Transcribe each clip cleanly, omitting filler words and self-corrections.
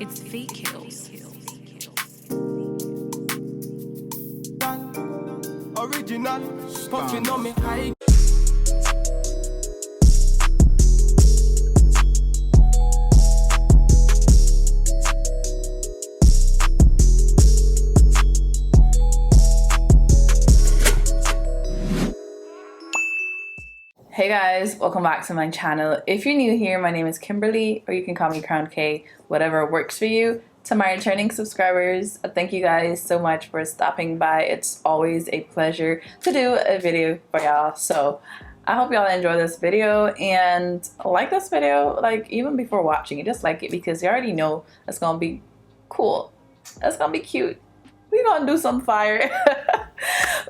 It's feet kills. Original, puffing on me high. Hey guys, welcome back to my channel. If you're new here, my name is Kimberly, or you can call me Crown K, whatever works for you. To my returning subscribers, thank you guys so much for stopping by. It's always a pleasure to do a video for y'all. So I hope y'all enjoy this video and like this video, like even before watching it, just like it because you already know it's gonna be cool. It's gonna be cute. We're gonna do some fire.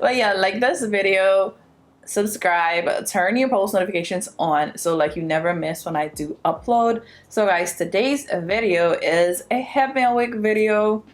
But yeah, like this video, subscribe, turn your post notifications on so like you never miss when I do upload. So guys, today's video is a headband wig video.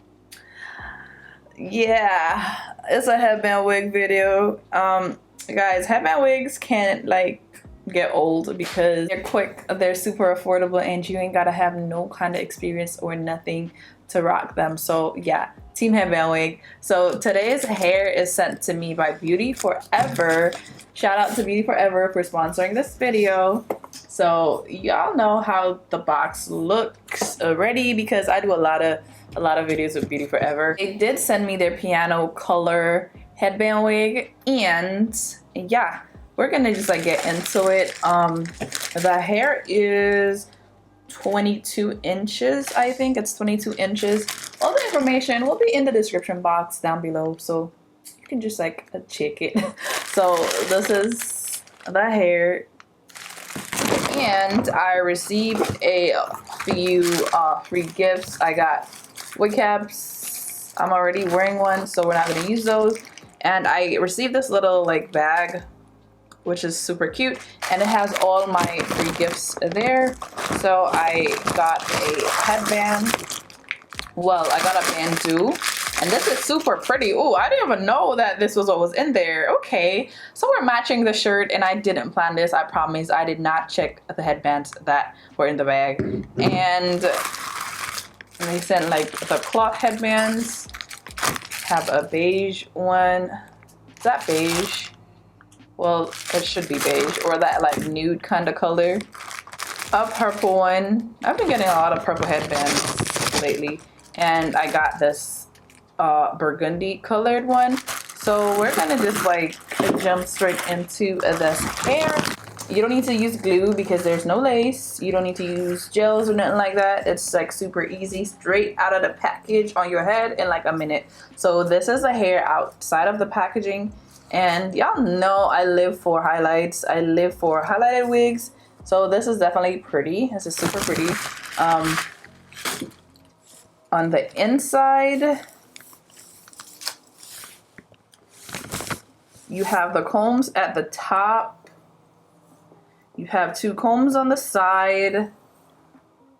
Yeah, it's a headband wig video. Guys, headband wigs can't like get old because they're quick, they're super affordable, and you ain't gotta have no kind of experience or nothing to rock them. So yeah, team headband wig. So today's hair is sent to me by Beauty Forever. Shout out to Beauty Forever for sponsoring this video. So y'all know how the box looks already because I do a lot of videos with Beauty Forever. They did send me their piano color headband wig, and yeah, we're gonna just like get into it. The hair is 22 inches. I think it's 22 inches. All the information will be in the description box down below, so you can just like check it. So this is the hair, and I received a few free gifts. I got wig caps. I'm already wearing one, so we're not going to use those. And I received this little like bag, which is super cute, and it has all my free gifts there. So I got a headband. Well, I got a bandeau, and this is super pretty. Oh, I didn't even know that this was what was in there. Okay, so we're matching the shirt, and I didn't plan this. I promise. I did not check the headbands that were in the bag. And they sent like the cloth headbands. Have a beige one. Is that beige? Well, it should be beige, or that like nude kind of color. A purple one. I've been getting a lot of purple headbands lately. And I got this burgundy colored one. So we're gonna just like jump straight into this hair. You don't need to use glue because there's no lace. You don't need to use gels or nothing like that. It's like super easy, straight out of the package on your head in like a minute. So this is the hair outside of the packaging. And y'all know I live for highlights. I live for highlighted wigs. So this is definitely pretty. This is super pretty. On the inside, you have the combs at the top. You have two combs on the side.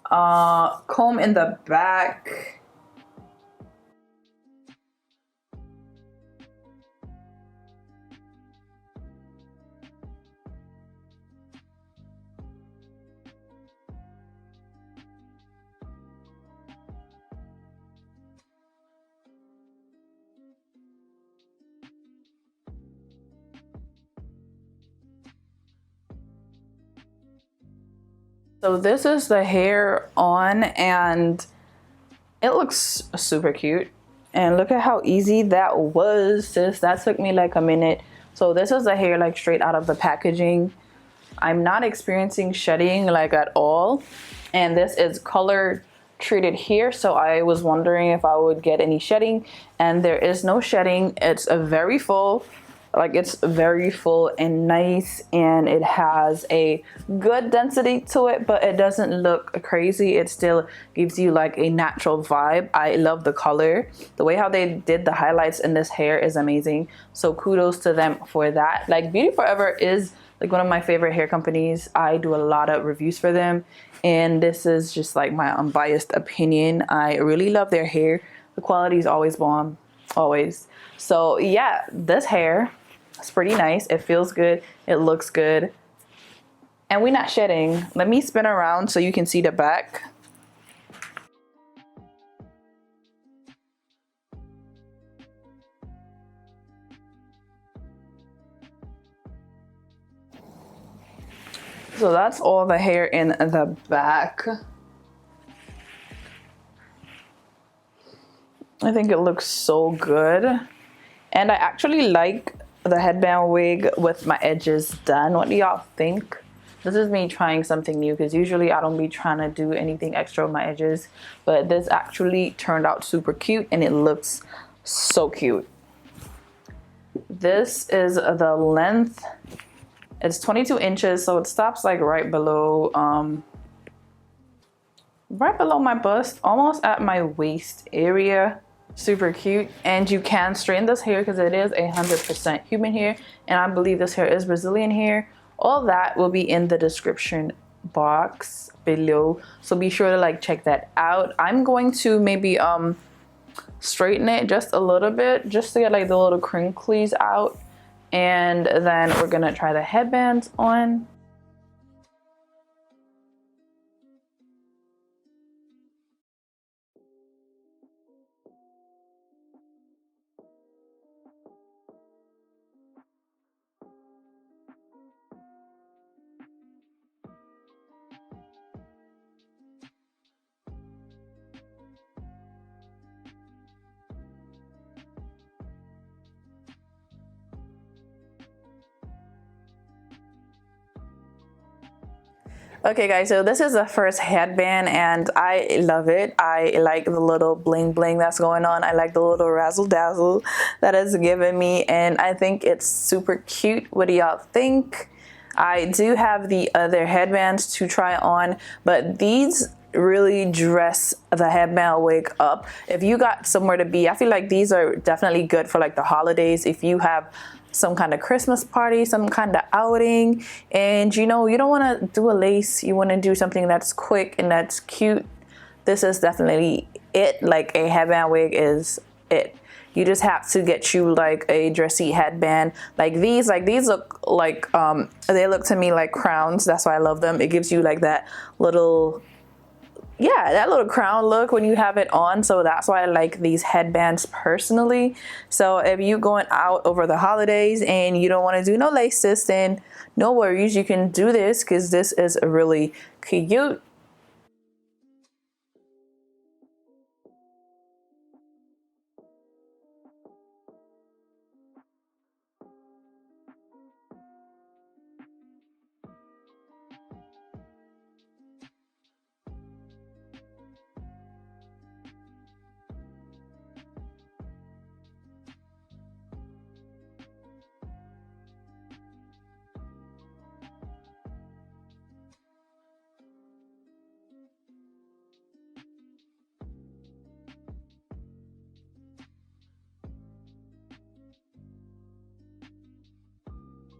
Comb in the back. So this is the hair on, and it looks super cute. And look at how easy that was, sis. That took me like a minute. So this is the hair like straight out of the packaging. I'm not experiencing shedding like at all. And this is color treated here. So I was wondering if I would get any shedding, and there is no shedding. It's a very full. Like it's very full and nice, and it has a good density to it, but it doesn't look crazy. It still gives you like a natural vibe. I love the color. The way how they did the highlights in this hair is amazing. So kudos to them for that. Like Beauty Forever is like one of my favorite hair companies. I do a lot of reviews for them, and this is just like my unbiased opinion. I really love their hair. The quality is always bomb, always. So yeah, this hair, it's pretty nice. It feels good. It looks good. And we're not shedding. Let me spin around so you can see the back. So that's all the hair in the back. I think it looks so good. And I actually like the headband wig with my edges done. What do y'all think? This is me trying something new because usually I don't be trying to do anything extra with my edges. But this actually turned out super cute and it looks so cute. This is the length. It's 22 inches, so it stops like right below my bust, almost at my waist area. Super cute. And you can straighten this hair because it is 100% human hair, and I believe this hair is Brazilian hair. All that will be in the description box below, so be sure to like check that out. I'm going to maybe straighten it just a little bit just to get like the little crinklies out, and then we're gonna try the headbands on. Okay guys, so this is the first headband and I love it. I like the little bling bling that's going on. I like the little razzle dazzle that it's giving me, and I think it's super cute. What do y'all think? I do have the other headbands to try on, but these really dress the headband wig up. If you got somewhere to be, I feel like these are definitely good for like the holidays. If you have some kind of Christmas party, some kind of outing, and you know, you don't want to do a lace, you want to do something that's quick and that's cute, this is definitely it. Like a headband wig is it. You just have to get you like a dressy headband. Like these look like they look to me like crowns. That's why I love them. It gives you like that little, yeah, that little crown look when you have it on. So that's why I like these headbands personally. So if you going out over the holidays and you don't want to do no laces, then no worries, you can do this because this is really cute.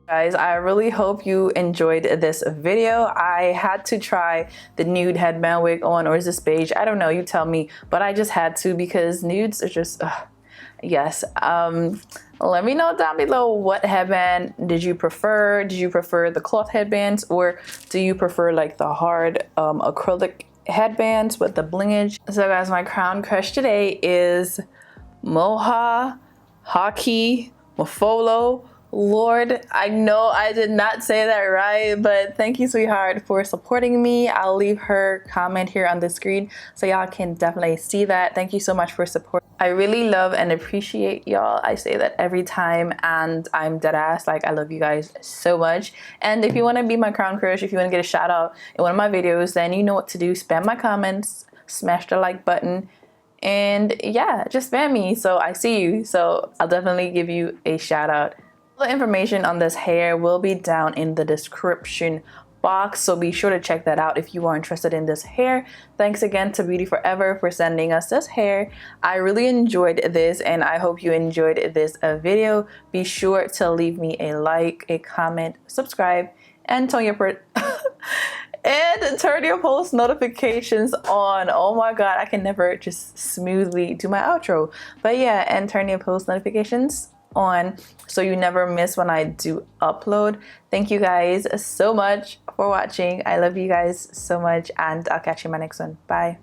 Guys, I really hope you enjoyed this video. I had to try the nude headband wig on, or is this beige? I don't know, you tell me, but I just had to because nudes are just, yes. Let me know down below, what headband did you prefer? Did you prefer the cloth headbands, or do you prefer like the hard acrylic headbands with the blingage? So guys, my crown crush today is Moha Haki Mofolo. Lord, I know I did not say that right, but thank you, sweetheart, for supporting me. I'll leave her comment here on the screen so y'all can definitely see that. Thank you so much for support. I really love and appreciate y'all. I say that every time, and I'm dead ass. Like, I love you guys so much. And if you want to be my crown crush, if you want to get a shout out in one of my videos, then you know what to do. Spam my comments, smash the like button, and yeah, just spam me so I see you. So I'll definitely give you a shout out. All the information on this hair will be down in the description box, so be sure to check that out if you are interested in this hair. Thanks again to Beauty Forever for sending us this hair. I really enjoyed this, and I hope you enjoyed this video. Be sure to leave me a like, a comment, subscribe, and turn your and turn your post notifications on. Oh my god, I can never just smoothly do my outro. But yeah, and turn your post notifications on so you never miss when I do upload. Thank you guys so much for watching. I love you guys so much, and I'll catch you in my next one. Bye.